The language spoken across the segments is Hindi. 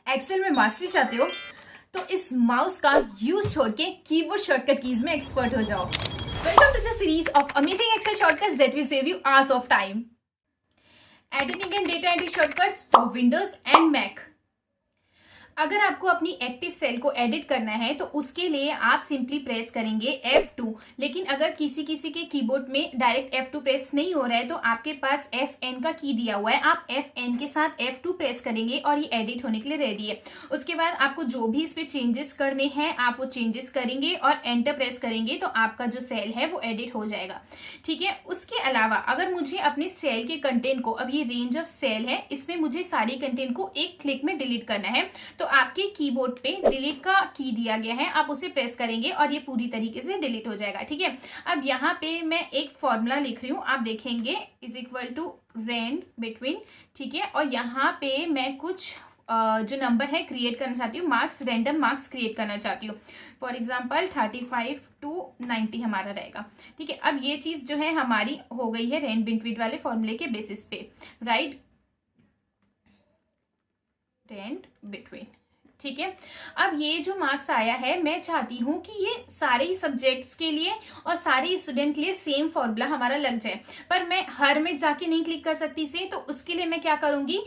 एक्सेल में मास्टरी चाहते हो तो इस माउस का यूज छोड़ के कीबोर्ड शॉर्टकट कीज में एक्सपर्ट हो जाओ। Welcome to the series of amazing Excel shortcuts that will save you hours of time. Editing and data entry shortcuts for Windows and Mac. अगर आपको अपनी एक्टिव सेल को एडिट करना है तो उसके लिए आप सिंपली प्रेस करेंगे F2। लेकिन अगर किसी के कीबोर्ड में डायरेक्ट F2 प्रेस नहीं हो रहा है तो आपके पास FN का की दिया हुआ है, आप FN के साथ F2 प्रेस करेंगे और ये एडिट होने के लिए रेडी है। उसके बाद आपको जो भी इस पे चेंजेस करने हैं आप वो चेंजेस करेंगे और एंटर प्रेस करेंगे तो आपका जो सेल है वो एडिट हो जाएगा। ठीक है, उसके अलावा अगर मुझे अपने सेल के कंटेंट को, अब ये रेंज ऑफ सेल है, इसमें मुझे सारी कंटेंट को एक क्लिक में डिलीट करना है तो आपके कीबोर्ड पे डिलीट का की दिया गया है, आप उसे प्रेस करेंगे और ये पूरी तरीके से डिलीट हो जाएगा। ठीक है, अब यहाँ पे मैं एक फॉर्मूला लिख रही हूँ, आप देखेंगे is equal to rand between. ठीक है, और यहाँ पे मैं कुछ जो नंबर है क्रिएट करना चाहती हूँ, मार्क्स, रैंडम मार्क्स क्रिएट करना चाहती हूँ। फॉर एग्जाम्पल 35 to 90 हमारा रहेगा। ठीक है, अब ये चीज जो है हमारी हो गई है रेंड बिटवीन वाले फॉर्मूले के बेसिस पे, राइट, रेंड बिटवीन। ठीक है, अब ये जो मार्क्स आया है मैं चाहती हूँ कि ये सारे ही सब्जेक्ट्स के लिए और सारे स्टूडेंट के लिए सेम फॉर्मूला हमारा लग जाए, पर मैं हर में जाके नहीं क्लिक कर सकती इसे, तो उसके लिए मैं क्या करूंगी,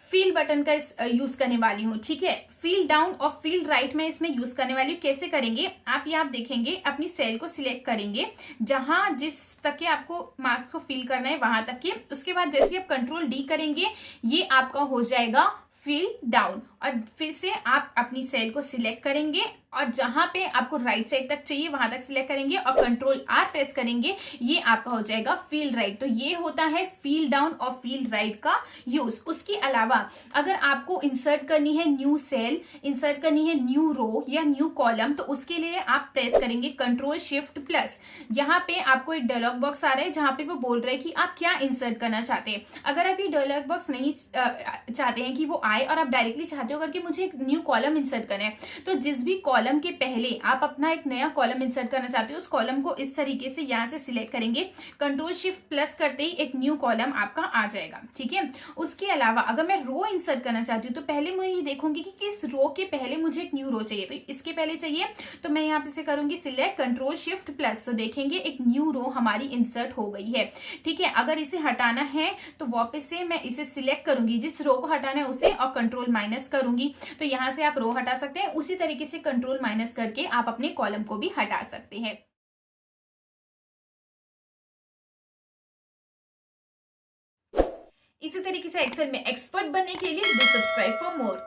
फील बटन का यूज करने वाली हूँ। ठीक है, फील डाउन और फील राइट में इसमें यूज करने वाली हूँ। कैसे करेंगे आप, ये आप देखेंगे, अपनी सेल को सिलेक्ट करेंगे जहां जिस तक के आपको मार्क्स को फिल करना है वहां तक के। उसके बाद जैसे आप कंट्रोल डी करेंगे ये आपका हो जाएगा फील डाउन, और फिर से आप अपनी सेल को सिलेक्ट करेंगे और जहां पे आपको राइट साइड तक चाहिए वहां तक सिलेक्ट करेंगे और कंट्रोल आर प्रेस करेंगे, ये आपका हो जाएगा फील राइट। तो ये होता है फील डाउन और फील राइट का यूज। उसके अलावा अगर आपको इंसर्ट करनी है न्यू सेल, इंसर्ट करनी है न्यू रो या न्यू कॉलम, तो उसके लिए आप प्रेस करेंगे कंट्रोल शिफ्ट प्लस। यहाँ पे आपको एक डायलॉग बॉक्स आ रहा है जहां पे वो बोल रहे हैं कि आप क्या इंसर्ट करना चाहते हैं। अगर आप ये डायलॉग बॉक्स नहीं चाहते हैं कि वो आए और आप डायरेक्टली चाहते हो करके मुझे एक न्यू कॉलम इंसर्ट करना है, तो जिस भी कॉलम के पहले आप अपना एक नया कॉलम इंसर्ट करना चाहते हो उस कॉलम को इस तरीके से यहाँ से सिलेक्ट करेंगे, कंट्रोल शिफ्ट प्लस करते ही एक न्यू कॉलम आपका आ जाएगा। ठीक है, उसके अलावा अगर मैं रो इंसर्ट करना चाहती हूँ तो पहले मैं ये देखूंगी कि किस रो के पहले मुझे एक न्यू रो चाहिए, तो इसके पहले चाहिए तो मैं यहाँ पे से करूंगी सिलेक्ट कंट्रोल शिफ्ट प्लस, तो देखेंगे एक न्यू रो हमारी इंसर्ट हो गई है। ठीक है, अगर इसे हटाना है तो वापस से मैं इसे सिलेक्ट करूंगी, जिस रो को हटाना है उसे, और कंट्रोल माइनस करूंगी, तो यहां से आप रो हटा सकते हैं। उसी तरीके से कंट्रोल माइनस करके आप अपने कॉलम को भी हटा सकते हैं। इसी तरीके से एक्सेल में एक्सपर्ट बनने के लिए डू सब्सक्राइब फॉर मोर।